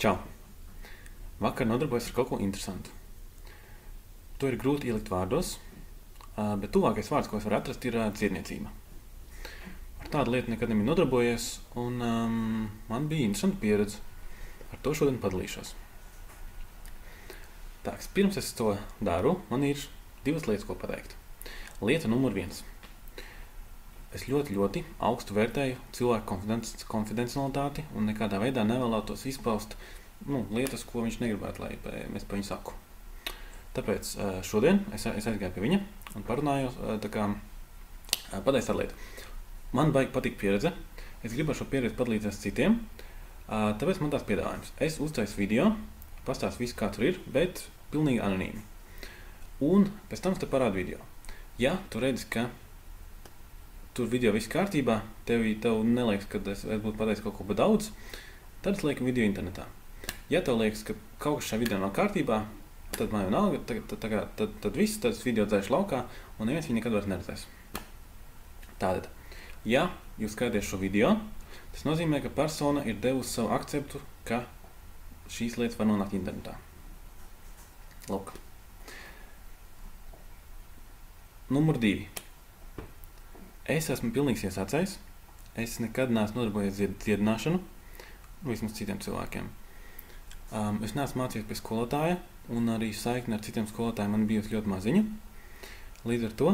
Čau! Vakar nodarbojos ar kaut ko interesantu. To ir grūti ielikt vārdos, bet tuvākais vārds, ko es varu atrast, ir dziedniecība. Ar tādu lietu nekad nebiju nodarbojies, un man bija interesanta pieredze. Ar to šodien padalīšos. Tāks, pirms es to daru, man ir divas lietas, ko pateikt. Lieta numur 1. Es ļoti augstu vērtēju cilvēku konfidencialitāti un nekādā veidā nevēlētos izpaust lietas, ko viņš negribētu, lai mēs pa viņu saku. Tāpēc šodien es aizgāju pie viņa un parunājos, pateicu tādu lietu. Man baigi patīk pieredze, es gribu ar šo pieredzi padalīties citiem, tāpēc man tās piedāvājums. Es uztaisu video, pastāstu visu, kā tur ir, bet pilnīgi anonīmi. Un pēc tam es te parādu video. Ja tu redzi, ka tur video viss kārtībā, tev neliekas, ka es būtu pateicis kaut ko pa daudz, tad es lieku video internetā. Ja tev liekas, ka kaut kas šajā video nav kārtībā, tad man jau nav, tad viss tas video dzēš laukā un neviens viņu nekad vairs neredzēs. Tātad, ja jūs skaties šo video, tas nozīmē, ka persona ir devusi savu akceptu, ka šīs lietas var nonākt internetā. Lūk. Numur 2. Es esmu pilnīgs iesācējs. Es nekad neesmu nodarbojies dziedināšanu, vismaz citiem cilvēkiem. Es neesmu mācījies pie skolotāja, un arī saikne ar citiem skolotājiem man bijusi ļoti maziņa. Līdz ar to,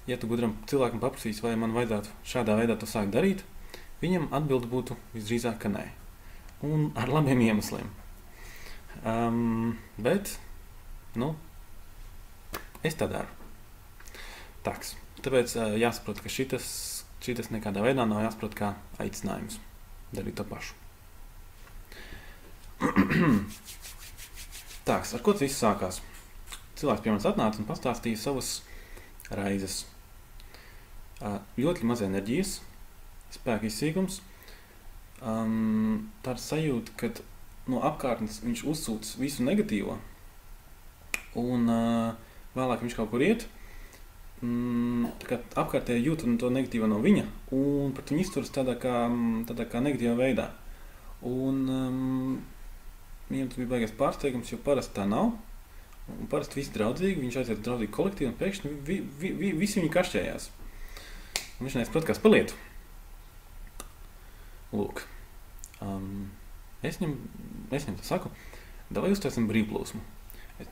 ja tu gudram cilvēkam paprasīs, vai man vajadzētu šādā veidā to sākt darīt, viņam atbilde būtu visdrīzāk, ka nē. Un ar labiem iemesliem. Bet, es tā daru. Tāks. Tāpēc jāsaprot, ka šitas nekādā veidā nav jāsaprot kā aicinājums darīt to pašu. Tāks, ar ko tas viss sākās? Cilvēks pie manis atnāca un pastāstīja savas raizes. Ļoti maz enerģijas, spēka izsīkums. Tā ir sajūta, kad no apkārtnes viņš uzsūc visu negatīvo, un vēlāk viņš kaut kur iet, apkārtēji jūt to negatīvo no viņa, un pret viņu izturas tādā kā negatīvā veidā. Un viņam tas bija baigais pārsteigums, jo parasti tā nav. Un parasti visi draudzīgi, viņš aiziet draudzīgi kolektīvi, un pēkšņi visi viņu kašķējās. Un viņš nesaprot, kas par lietu. Lūk. Es viņam saku, davai uztaisim brīvplūsmu.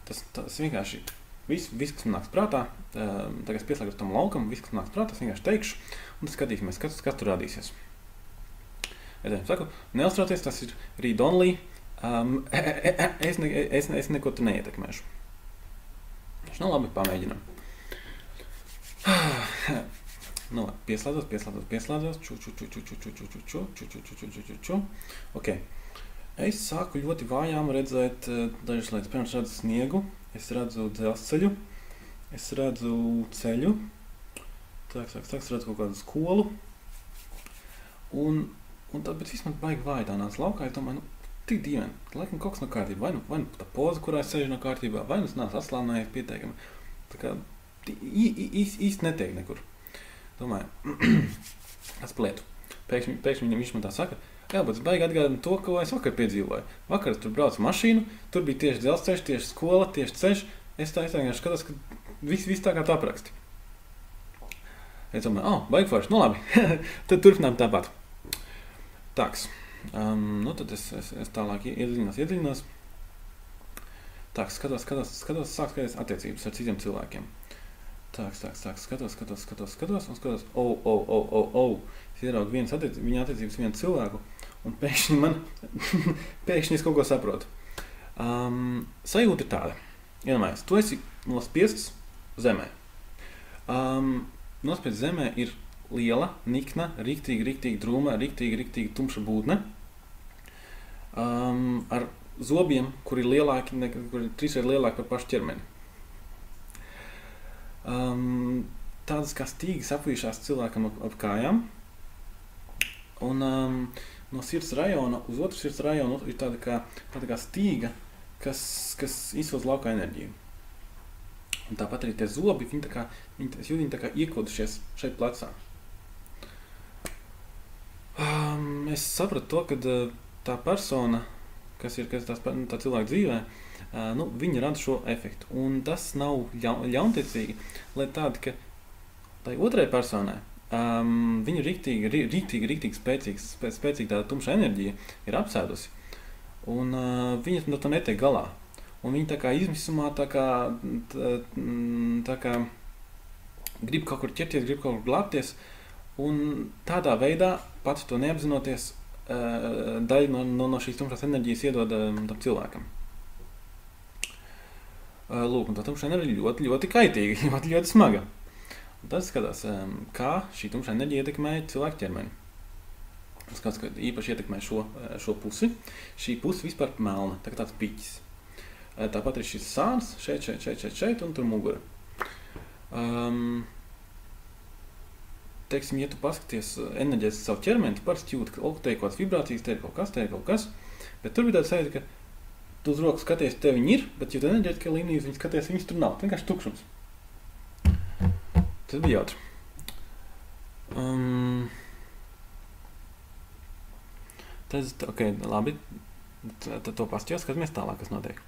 Tas vienkārši viss, kas man nāks prātā, tagad es pieslēgos tam laukam, viss, kas man nāks prātā, es vienkārši teikšu, un skatīsimies, kas tur rādīsies. Es viņam saku, neuztraucies, tas ir read only, es neko tu neietekmēšu. Viņš labi, pamēģinam. Pieslēdzos, Ok. Es sāku ļoti vājām redzēt dažas lietas. Pirms redzu sniegu, es redzu dzelzceļu, es redzu ceļu, es redzu kaut kādu skolu. Un tad, bet viss man baigi vāji tā nāca laukā, es domāju, tik dīvaini, laikam kaut kas nav kārtībā. Vai nu tā poza, kurā es sēžu nav kārtībā, vai nu es nāc atslānējies pieteikami. Tā kā īsti netiek nekur. Domāju, kas par lietu. Pēkšņi viņš man tā saka, jā, bet es baigi atgādinu to, ko es vakar piedzīvoju. Vakar es tur braucu mašīnu, tur bija tieši dzelzceļš, tieši skola, tieši ceļš. Es tā vienkārši skatos, ka viss tā kā tu apraksti. Es domāju, baigi forši, labi, tad turpinām tāpat. Tāks, tad es tālāk iedziļinos. Tāks, skatos, sāk skaties attiecības ar citiem cilvēkiem. Tāks, skatos, un skatos, Es ieraugu viņa attiecības vienu cilvēku, un pēkšņi es kaut ko saprotu. Sajūta ir tāda. Iedomājies, tu esi nospiests zemē. Nospiests zemē ir liela, nikna, riktīgi drūma, riktīgi tumša būtne. Ar zobiem, kuri ir lielāki, kuri 3 ir lielāki par pašu ķermeni. Tādas kā stīgas apvījušās cilvēkam ap kājām. Un no sirds rajona uz otru sirds rajonu ir tāda kā stīga, kas izsūdz laukā enerģiju. Un tāpat arī tie zobi, viņi tā kā iekodušies šeit plecā. Es sapratu to, ka tā persona kas ir tā cilvēka dzīvē, viņi rada šo efektu. Un tas nav ļauntiecīgi, lai otrai personai viņa rīktīgi spēcīga tāda tumša enerģija ir apsēdusi, un viņa no tā netiek galā. Un viņi tā kā izmisumā, tā kā grib kaut kur ķerties, grib kaut kur glābties, un tādā veidā, pats to neapzinoties, daļu no šīs tumšās enerģijas iedod tam cilvēkam. Lūk, un tā tumšā enerģija ļoti, ļoti kaitīga, ļoti smaga. Un tad skatās, kā šī tumšā enerģija ietekmē cilvēku ķermeni. Skatās, ka īpaši ietekmē šo pusi. Šī pusi vispār melna, tā kā tāds piķis. Tāpat ir šis sāns, šeit un tur mugura. Teiksim, ja tu paskaties enerģēs savu ķermeni, tu parasti jūti, ka te ir kaut kāds vibrācijas, te ir kaut kas, bet tur bija tāds sajūta, ka tu uz roku skaties, te viņi ir, bet ja tu enerģētiskajā līmenī viņi skaties, viņas tur nav, vienkārši tukšums. Tas bija jautri. Ok, labi, tad to paskatījos, skatāmies tālāk, kas notiek.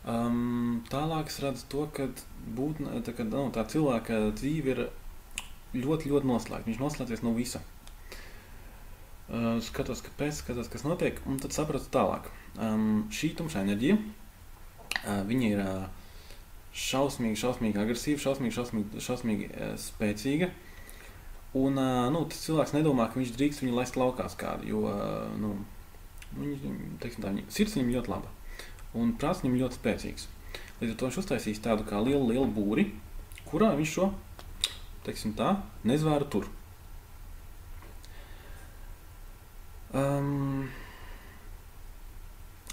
Tālāk es redzu to, ka tā cilvēka dzīve ir ļoti, ļoti noslēgta. Viņš noslēdzies no visa. Skatos, kas notiek, un tad sapratu tālāk. Šī tumšā enerģija, viņa ir šausmīgi agresīva, šausmīgi spēcīga. Un tas cilvēks nedomā, ka viņš drīkst viņu laist laukās kādu, jo sirds viņam ļoti laba. Un prāts viņam ļoti spēcīgs. Līdz ar to viņš uztaisīs tādu kā lielu būri, kurā viņš šo, teiksim tā, nezvēru tur.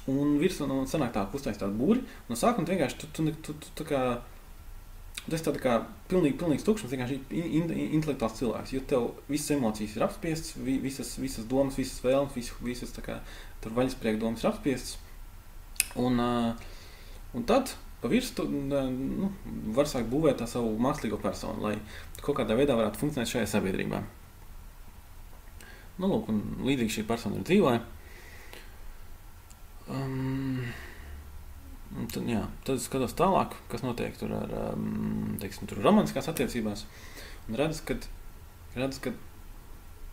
Un virsū sanāk tā, ka uztaisīs tādu būri, un no sākuma vienkārši tu tā kā, tas tāda kā pilnīgs tukšums, vienkārši intelektuāls cilvēks, jo tev visas emocijas ir apspiestas, visas domas, visas vēlmes, visas tā kā, tur vaļasprieka domas ir apspiestas. Un tad pa virsmu var sākt būvēt tā savu mākslīgo personu, lai kaut kādā veidā varētu funkcionēt šajā sabiedrībā. Lūk, un līdzīgi šī persona ir dzīvoja. Tad skatos tālāk, kas notiek tur ar, tur romantiskās attiecībās, un redzu, ka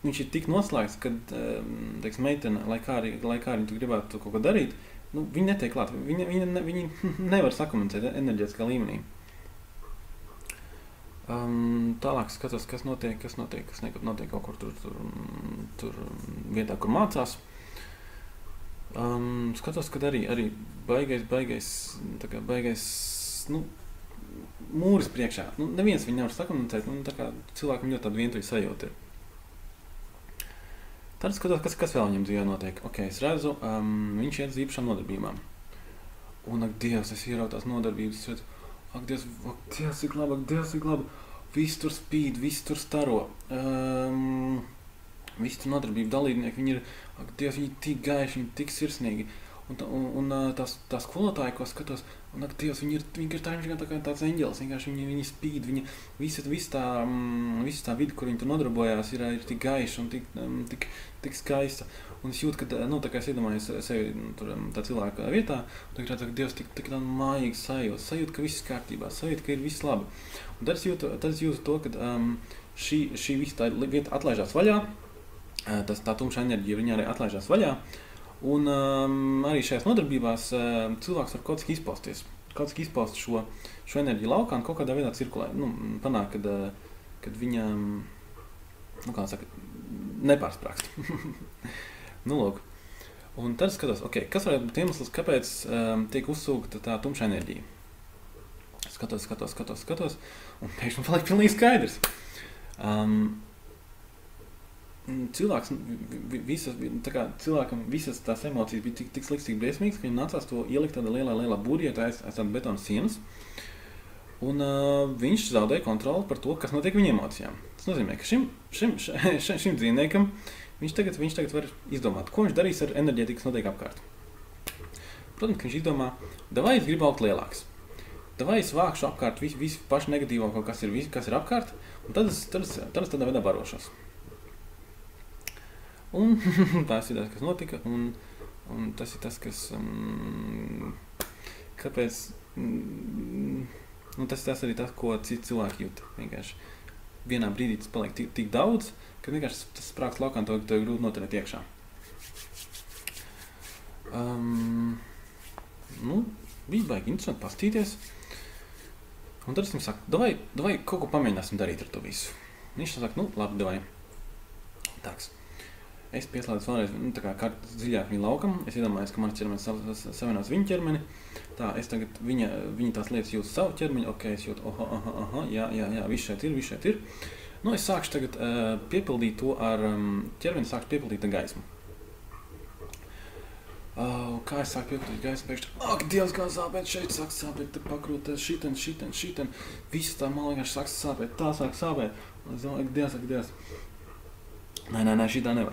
viņš ir tik noslēgts, kad, meitene, lai kā arī tu gribētu kaut ko darīt, viņi netiek klāt, viņi nevar sakomunicēt enerģētiskā līmenī. Tālāk skatos, kas notiek kaut kur tur vietā, kur mācās. Skatos, kad arī baigais mūris priekšā. Neviens viņu nevar sakomunicēt, tā kā cilvēkam ļoti tāda vientuļa sajūta ir. Tad skatos, kas vēl viņam dzīvē notiek. Ok, es redzu, viņš iet uz īpašām nodarbībām. Un, ak, Dievs, es ieraugu tās nodarbības, ak, Dievs, cik labi, viss tur spīd, viss tur staro. Visi tur nodarbību dalībnieki, viņi ir, ak, Dievs, viņi tik gaiši, viņi tik sirsnīgi. Un tā skolotāja, ko skatos, un, ak, Dievs, viņi ir tāds eņģelis, vienkārši viņi spīd, visa tā vidi, kur viņi tur nodarbojās, ir tik gaiša un tik skaista. Un es jūtu, ka, tā kā es iedomājos sevi tā cilvēka vietā, un tad redzu, ka Dievs tik mājīgi sajūta, ka viss kārtībā, sajūta, ka ir viss labi. Un tad es jūtu to, ka šī visa tā vieta atlaižās vaļā, tā tumša enerģija viņa arī atlaižās vaļā. Un arī šajās nodarbībās cilvēks var kaut cik izpausties. Kaut cik izpaust šo enerģiju laukā un kaut kādā veidā cirkulē. Panāk, kad viņa, nepārsprākst. Lūk. Un tad skatos, kas varētu būt iemesls, kāpēc tiek uzsūkta tā tumša enerģija. Skatos, un pēkšņi paliek pilnīgi skaidrs. Cilvēkam visas tās emocijas bija tik slikts, tik briesmīgs, ka viņam nācās to ielikt tādā lielā būrī, aiz tāda betona sienas. Un viņš zaudēja kontroli par to, kas notiek viņa emocijām. Tas nozīmē, ka šim dzīvniekam viņš tagad var izdomāt, ko viņš darīs ar enerģētiku, kas notiek apkārt. Protams, ka viņš izdomā, davai es gribu augt lielāks. Davai es vākšu apkārt visu pašu negatīvo, kas ir apkārt, un tad es tādā veidā barošos. Un pārsīdās, kas notika, un Un tas ir tas, kas... kāpēc... tas arī tas, ko citi cilvēki jūt. Vienkārši vienā brīdī tas paliek tik daudz, ka vienkārši tas sprākst laukā un to grūti noturēt iekšā. Bija baigi interesanti pastīties. Un tad es viņam saku, davai kaut ko pamēģināsim darīt ar to visu. Viņš saka, labi, davai. Tāks. Es pieslēdzu vēlreiz, tā kā dziļāk viņa laukam. Es iedomājos, ka mans ķermenis savienās viņa ķermeni. Tā, es tagad viņa tās lietas jūtu savu ķermeni. Ok, es jūtu, jā, viss šeit ir. Es sākšu tagad piepildīt to ar ķermeni, sākšu piepildīt ar gaismu. Kā es sāku piepildīt gaismu, pēkšņi, ak, Dievs, kā sāpēt, šeit sāk sāpēt, te pakrūtē, šiten. Viss tā man vienkārši sāk sāpēt, tā sāk sāpēt. Un es domāju, ak, Dievs. Nē, šitā nevar.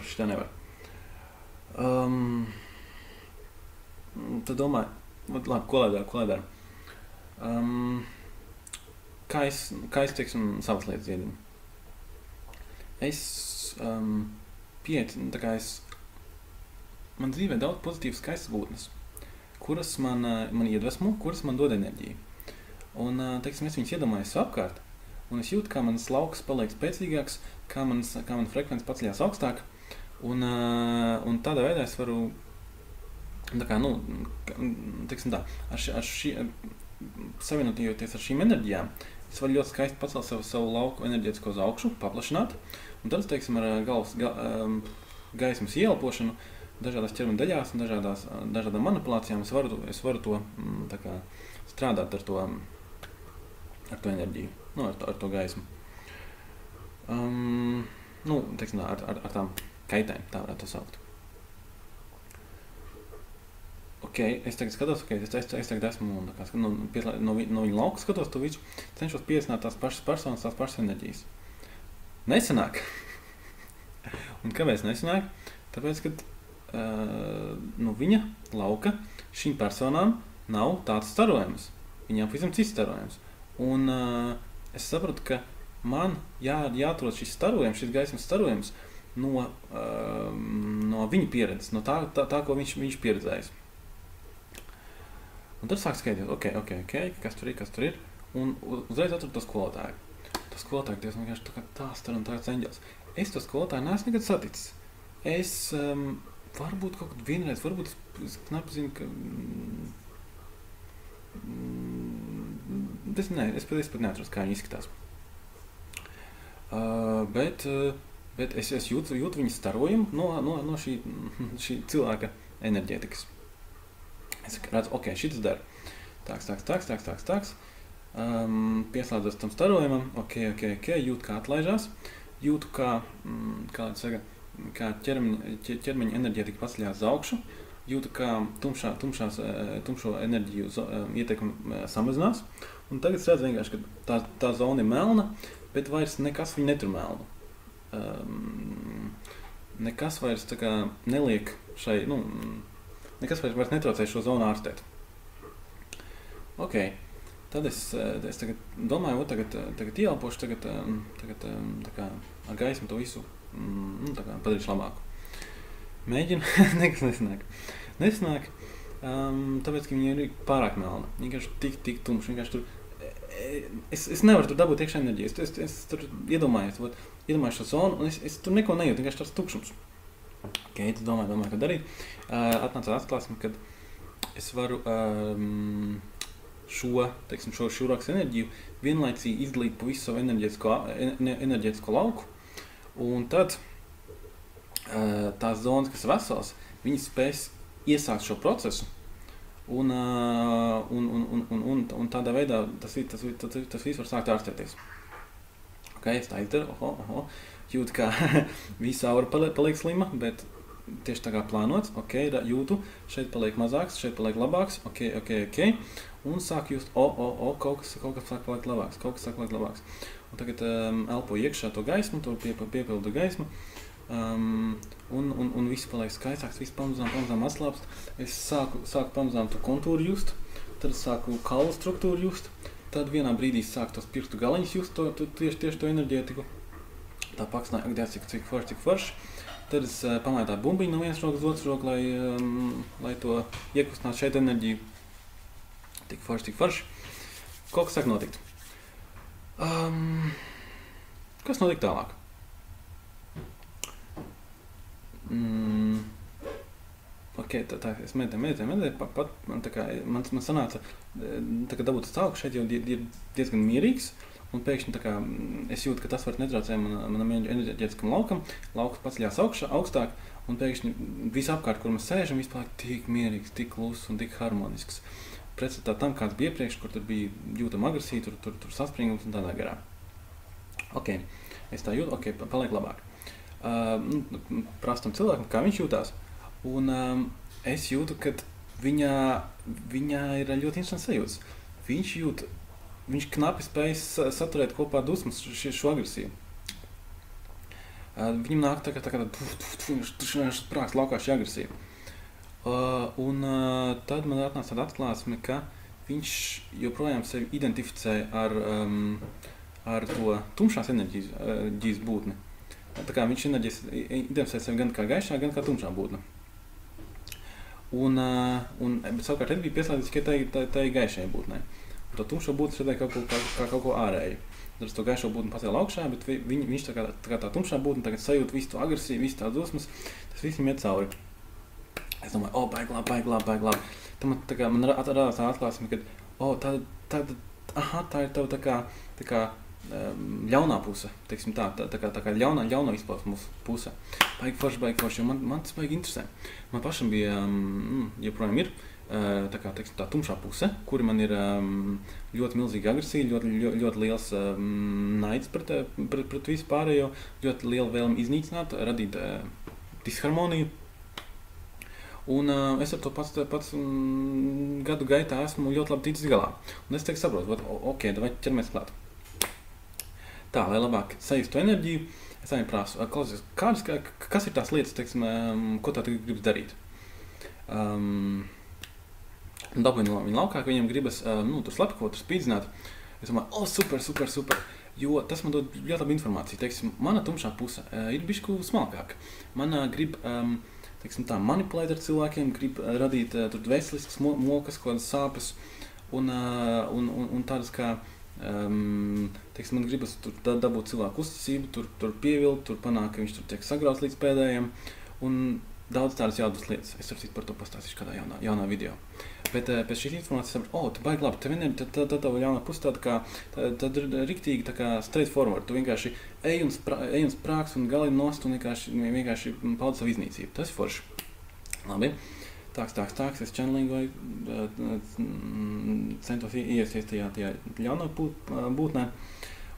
Tad domāju, labi, ko lai daru? Kā es teiksim, savas lietas iedinu? Man dzīvē daudz pozitīvas skaistas būtnes, kuras man iedvesmo, kuras man dod enerģiju. Un, teiksim, es viņas iedomājos apkārt, un es jūtu, kā manas laukas paliek spēcīgāks, kā mana frekvence paceļās augstāk, un tādā veidā es varu, savienoties ar šīm enerģijām, es varu ļoti skaisti pacelt savu lauku enerģētisko uz augšu, paplašināt, un tad, teiksim, ar gaismas ieelpošanu, dažādās ķermeņa daļās un dažādām manipulācijām es varu to strādāt ar to enerģiju, ar to gaismu. Teiksim, ar tām kaitēm, tā varētu to saukt. Es tagad skatos, es tagad esmu no viņa lauka skatos to visu, cenšos piesināt tās pašas personas, tās pašas enerģijas. Nesanāk. Un kāpēc nesanāk? Tāpēc, ka no viņa lauka šīm personām nav tāds starojums. Viņām pavisam cits starojums. Un es sapratu, ka man jāatrod šis starojums, šis gaismas starojums no viņa pieredzes, no tā ko viņš pieredzējis. Un tad sāk skaidrot, ok, kas tur ir, un uzreiz atradu to skolotāju. To skolotāju, Dievs, man vienkārši tā star un tāds eņģels. Es to skolotāju neesmu nekad saticis. Es varbūt kaut kad vienreiz, varbūt es nepazinu, ka... Es pat neatros, kā viņi izskatās. Bet es jūtu viņu starojumu no šī cilvēka enerģētikas. Es redzu, ok, šitas dara. Tāks. Pieslēdzos tam starojumam, ok, jūtu, kā atlaižās. Jūtu, kā ķermeņa enerģētika paceļās uz augšu, jūtu, kā tumšo enerģiju ietekmi samazinās, un tagad es redzu vienkārši, ka tā zona ir melna, bet vairs nekas viņu netur melnu. Nekas vairs neliek šai, nekas vairs netraucē šo zonu ārstēt. Ok, tad es tagad domāju, tagad ieelpošu, tagad ar gaismu to visu padarīšu labāku. Mēģinu, nekas nesanāk, tāpēc, ka viņi ir pārāk melna. Vienkārši tik tumši, vienkārši tur... Es nevaru tur dabūt iekšā enerģiju, es tur iedomājos šo zonu, un es tur neko nejūtu, vienkārši tāds tukšums. Ok, tad domāju, ko darīt. Atnācās atklāsmi, kad es varu šo šurāks enerģiju vienlaicīgi izdalīt pa visu savu enerģētisko lauku, un tad tās zonas, kas ir veselas, viņas spēs iesākt šo procesu, un tādā veidā tas viss var sākt ārstēties. Ok, es tā izdaru, jūtu, kā visa aura paliek slima, bet tieši tā kā plānots, ok, jūtu, šeit paliek mazāks, šeit paliek labāks, ok, un sāk just, kaut kas sāk paliek labāks, Un tagad elpo iekšā to gaismu, to piepildu gaismu, un viss paliek skaistāks, viss pamazām atslāpst. Es sāku pamazām to kontūru just, tad sāku kaulu struktūru just, tad vienā brīdī sāku tos pirkstu galiņus just, tieši to enerģētiku. Tā paksnāja, ak, Dievs, cik forši. Tad es pamēju tādu bumbiņu no vienas rokas uz otru roku, lai to iekustinātu šeit enerģiju. Tik forši. Kaut kas sāk notikt. Kas notika tālāk? Es meditēju, man sanāca, dabūt tas augšu šeit jau ir diezgan mierīgs, un pēkšņi es jūtu, ka tas var netraucē manam enerģētiskam laukam, lauks paceļās augstāk, un pēkšņi visapkārt, kur mēs sēžam, viss paliek tik mierīgs, tik kluss un tik harmonisks. Pretstatā tam, kāds bija iepriekš, kur tur bija jūtama agresija, tur saspringums un tādā garā. Es tā jūtu, paliek labāk. Prastam cilvēkam, kā viņš jūtās. Un es jūtu, ka viņā ir ļoti interesants sajūtas. Viņš knapi spēj saturēt kopā dusmas šo agresiju. Viņam nāk viņš sprākst laukā šī agresija. Tad man atnāca tāda atklāsme, ka viņš joprojām sevi identificē ar to tumšās enerģijas būtni. Tā kā viņš identificē sevi gan kā gaišā, gan kā tumšā būtne. Bet savukārt Ed bija pieslēdzīgs tikai tai gaišajai būtnei. To tumšo būtni redzēja kā kaut ko ārēju. Tad es to gaišo būtni pacēlu augšā, bet viņš tā kā tā tumšā būtne tagad sajūt visu to agresiju, visu tās dusmas, tas viss viņam iet cauri. Es domāju, baigi labi. Tad man radās tā atklāsme, ka tā ir tava tā kā ļaunā puse, teiksim tā kā ļauno izpausmu puse. Baigi forši, jo man tas baigi interesē. Man pašam bija, joprojām ir, tā tumšā puse, kuri man ir ļoti milzīga agresija, ļoti liels naids pret visu pārējo, ļoti liela vēlme iznīcināt, radīt disharmoniju. Un es ar to pats gadu gaitā esmu ļoti labi ticis galā. Un es saprotu, vai ķeramies klāt. Tā, lai labāk sajustu enerģiju, es viņam prasu, klausies, kas ir tās lietas, teiksim, ko tā gribas darīt? Dabūju no viņa laukā, ka viņam gribas tur slepkot, tur spīdzināt. Es domāju, super, jo tas man dod ļoti labu informāciju. Teiksim, mana tumšā puse ir bišķi smalkāka. Mana grib manipulēt ar cilvēkiem, grib radīt tur dvēseliskas mokas, kādas sāpes un tādas kā man gribas tur dabūt cilvēku uzticību, tur pievilt, tur panākt, ka viņš tur tiek sagrauts līdz pēdējiem un daudz tādas jaudas lietas. Es par to pastāstīšu kādā jaunā video. Bet pēc šīs informācijas saprotu, tu baigi labi, tev vienīgi tā jaunā puse tāda riktīgi tā kā straight forward. Tu vienkārši ej un sprāks un gali nost un vienkārši paudi savu iznīcību. Tas ir forši. Labi. Tāks, es channelingoju, centos iesies tajā ļaunā būtnē.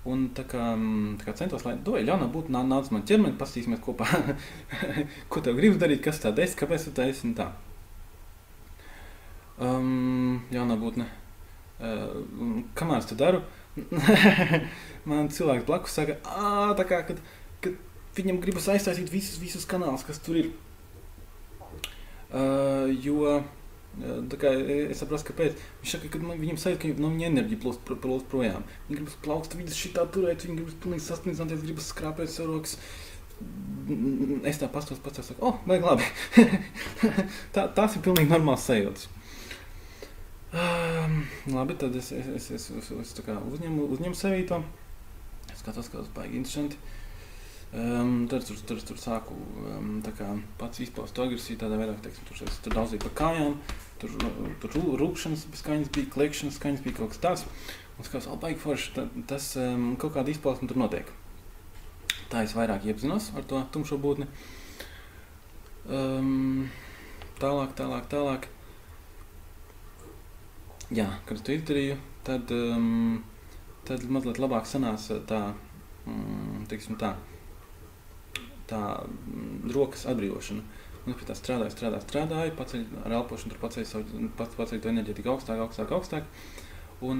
Un tā kā centos, lai ļaunā būtnē nāc man ķermeni, pastīsimies kopā, ko tev gribas darīt, kas tāda esi, kāpēc tu tā esi un tā. Ļaunā būtne. Kamēr es to daru, man cilvēks blakus saka, tā kā, kad viņam gribas aiztaisīt visus kanālus, kas tur ir. Jo es saprastu, kāpēc. Viņš saka, ka viņam sajūt, ka no viņa enerģija plūst projām. Viņi gribas plaukst vidas šitā turēt, viņi gribas pilnīgi sasniedzināties, gribas skrāpēt sev rokas. Es tā pastos, saku, baigi labi. Tās ir pilnīgi normāls sajūtas. Labi, tad es tā kā uzņemu sevī to. Es skatos, ka tas baigi interesanti. Tad tur sāku pats izpaust agresiju tādā veidā, ka tur daudz pa kājām, tur rūkšanas skaņas bija, kliekšanas skaņas bija kaut kas tāds. Un skatos, baigi forši, tas kaut kāda izpausme tur notiek. Tā es vairāk iepazinos ar to tumšo būtni. Tālāk. Jā, kad es to izdarīju, tad mazliet labāk sanāca tā rokas atbrīvošana. Un es pie tā strādāju, paceļu ar elpošanu, tur paceļu to enerģiju augstāk. Un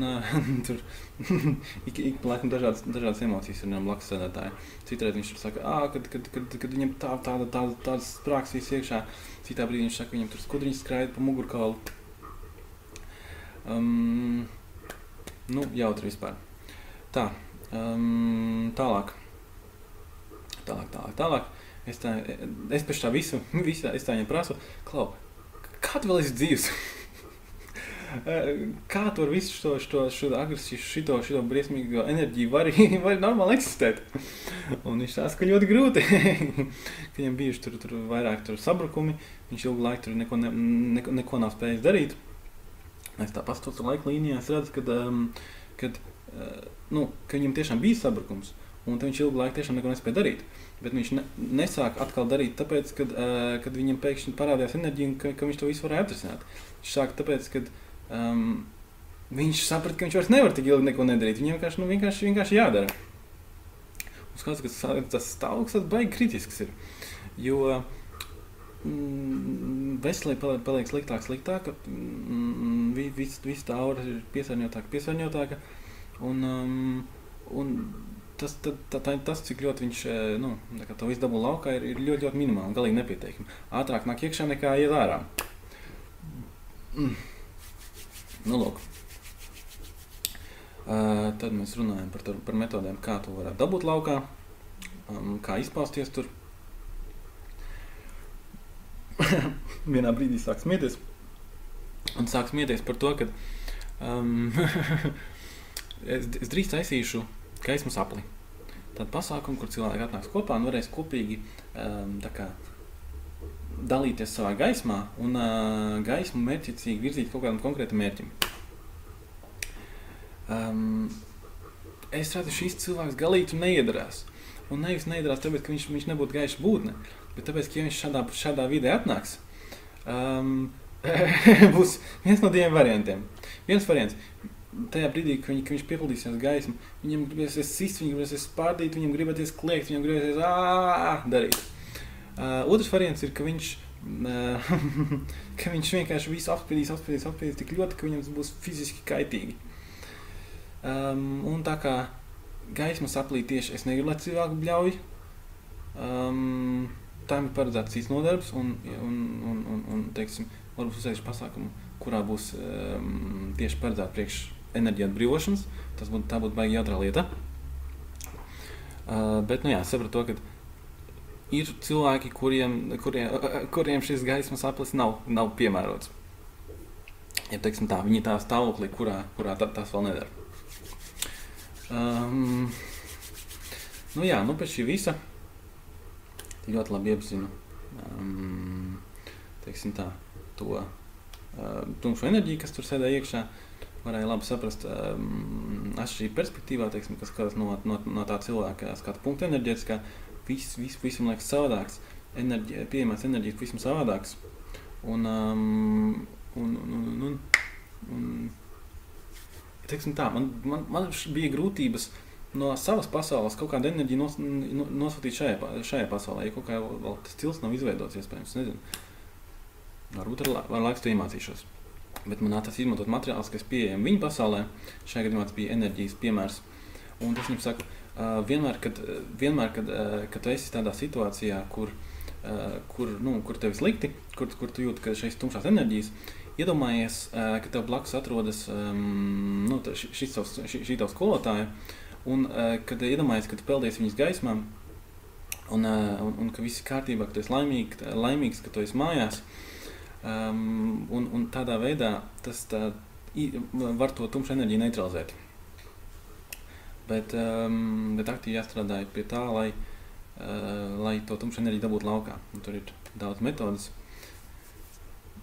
tur ik pa laikam dažādas emocijas ir viņam blakus sēdētāji. Citreiz viņš tur saka, kad viņam tādas sprāks viss iekšā, citā brīdī viņš saka, viņam tur skudriņas skraida pa mugurkaulu. Jautri vispār. Tā, tālāk. Es pēc tā visu es tā viņam prasu, Klau, kā tu vēl esi dzīvs? Kā tu ar visu šo agresiju, šito briesmīgo enerģiju vari normāli eksistēt? Un viņš tās, ka ļoti grūti, ka viņam bijuši tur vairāk sabrukumi, viņš ilgu laiku tur neko nav spējis darīt. Es tā pastotu laika līnijā, es redzu, ka viņam tiešām bija sabrukums, un viņš ilgu laiku tiešām neko nespēja darīt. Bet viņš nesāk atkal darīt tāpēc, kad viņam pēkšņi parādījās enerģija, ka viņš to visu varēja atrisināt. Viņš sāk tāpēc, kad viņš saprata, ka viņš vairs nevar tik ilgi neko nedarīt. Viņam vienkārši jādara. Un skats, ka tas stāvoklis baigi kritisks ir. Jo veselība paliek sliktāk, viss tā aura ir piesārņotāka. Un tas, cik ļoti viņš to visu dabū laukā, ir ļoti, ļoti minimāli un galīgi nepietiekami. Ātrāk nāk iekšā nekā iet ārā. Nu, lūk. Tad mēs runājam par metodēm, kā to varētu dabūt laukā, kā izpausties tur. Vienā brīdī sāk smieties. Un sāk smieties par to, ka es drīz taisīšu gaismas apli. Tādu pasākumu, kur cilvēki atnāks kopā un varēs kopīgi dalīties savā gaismā un gaismu mērķiecīgi virzīt kaut kādam konkrētam mērķim. Es redzu, šis cilvēks galīgi neiedarās. Un nevis neiedarās tāpēc, ka viņš nebūtu gaiša būtne, bet tāpēc, ka viņš šādā vidē atnāks, būs viens no diviem variantiem. Viens variants. Tajā brīdī, ka viņš piepildīsies gaismu, viņam gribēsies sist, viņam gribēsies spārdīt, viņam gribēsies kliegt, viņam gribēsies darīt. Otrs variants ir, ka viņš vienkārši visu apspēdīs tik ļoti, ka viņam būs fiziski kaitīgi. Un tā kā gaismas aplī tieši es negribu, lai cilvēku bļauj, tām ir paredzēts cits nodarbs un teiksim, varbūt uzsējuši pasākumu, kurā būs tieši paredzēt priekš enerģija atbrīvošanas. Tā būtu baigi jautrā lieta. Bet, sapratu to, ka ir cilvēki, kuriem šis gaismas aplis nav piemērots. Ja, teiksim tā, viņi tā stāvoklī, kurā tās vēl nedara. Pēc šī visa ļoti labi iepazinu teiksim tā, to tumšo enerģiju, kas tur sēdēja iekšā. Varēja labi saprast atšķirību perspektīvā, teiksim, kas no tā cilvēka skatu punktu enerģētiskā. Visam liekas savādāks, pieejamās enerģijas visam savādāks. Teiksim tā, man bija grūtības no savas pasaules kaut kādu enerģiju nosūtīt šajā pasaulē, ja kaut kā vēl tas cils nav izveidots, iespējams, nezinu. Varbūt ar laiku to iemācīšos. Bet man nācās izmantot materiālus, kas pieejami viņa pasaulē. Šajā gadījumā tas bija enerģijas piemērs. Un es viņam saku, vienmēr, kad tu esi tādā situācijā, kur tev ir slikti, kur tu jūti, ka šeit tumšās enerģijas, iedomājies, ka tev blakus atrodas šī tava skolotāja, un kad iedomājies, ka tu peldies viņas gaismā, un ka viss ir kārtībā, ka tu esi laimīgs, ka tu esi mājās. Un tādā veidā tas var to tumšu enerģiju neutralizēt. Bet aktīvi jāstrādā pie tā, lai to tumšu enerģiju dabūtu laukā. Un tur ir daudz metodas.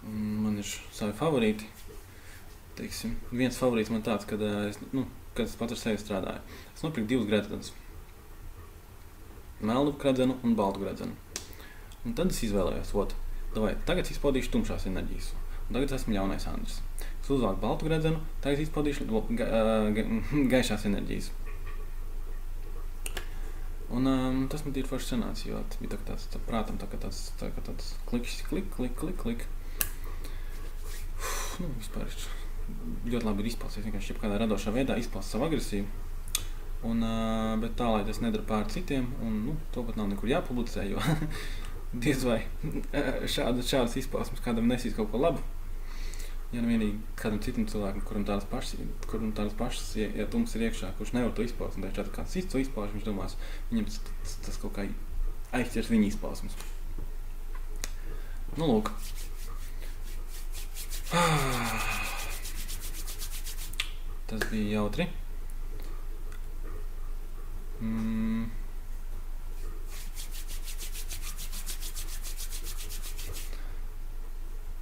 Man ir savi favorīti. Teiksim, viens favorīts man tāds, kad es pats ar sevi strādāju. Es nopirku 2 gredzenus. Melnu gredzenu un baltu gredzenu. Un tad es izvēlējos tagad es izpaudīšu tumšās enerģijas. Un tagad esmu ļaunais Andris. Es uzvāku baltu gredzenu, tagad izpaudīšu gaišās enerģijas. Un tas man ir forši sanāca, jo bija tāds prātam tāds kliks, klik. Vispār ļoti labi ir izpausties, vienkārši kādā radošā veidā izpaust savu agresiju. Bet tā, lai tas nedara pār citiem, un to pat nav nekur jāpublicē, jo diez vai šādas izpausmes kādam nesīs kaut ko labu. Ja vienīgi kādam citam cilvēkam, kuram tādas pašas, ja tums ir iekšā, kurš nevar to izpaust, un kāds cits to izpauž, viņš domās, viņam tas kaut kā aizķers viņa izpausmes. Nu, lūk. Tas bija jautri.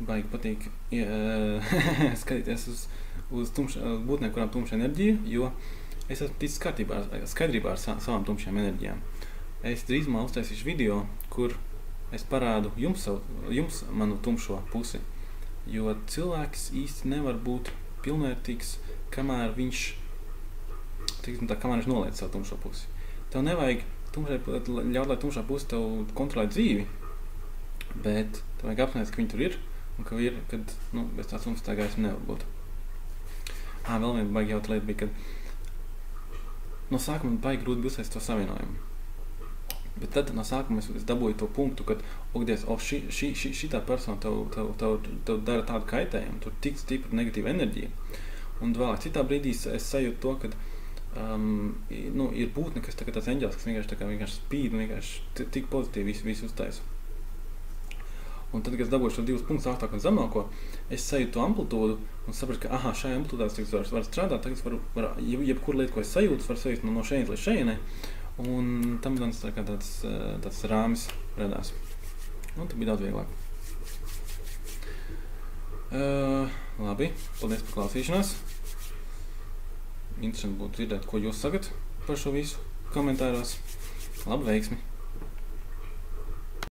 Baigi patīk skatīties uz būtnēm, kurām tumša enerģija, jo es esmu ticis skaidrībā ar savām tumšajām enerģijām. Es drīzumā uztaisīšu video, kur es parādu jums manu tumšo pusi, jo cilvēks īsti nevar būt pilnvērtīgs, kamēr viņš noliec savu tumšo pusi. Tev nevajag ļaut, lai tumšā pusi tev kontrolē dzīvi, bet tev vajag apsnēst, ka viņi tur ir, un ka bez tās tumsas tā gaisma nevar būt. Vēl viena baigi jauta lieta bija, ka no sākuma baigi grūti bija uztaisīt to savienojumu. Bet tad no sākuma es dabūju to punktu, kad šitā persona tev dara tādu kaitējumu, tur tik stipra negatīva enerģija. Un vēlāk citā brīdī es sajūtu to, ka ir būtne, kas tāds eņģels, kas vienkārši spīd un vienkārši tik pozitīvi visu uztaisa. Un tad, kad es dabūju šo 2 punktus augstāko un zemāko, es sajūtu to amplitūdu un sapratu, ka šajā amplitūdā var strādāt, tagad var jebkuru lietu, ko es sajūtu, var sajūt no šeienes līdz šeienei, un tam tāds rāmis radās. Un tad bija daudz vieglāk. Labi, paldies par klausīšanās. Interesanti būtu dzirdēt, ko jūs sakat par šo visu komentāros. Labu veiksmi!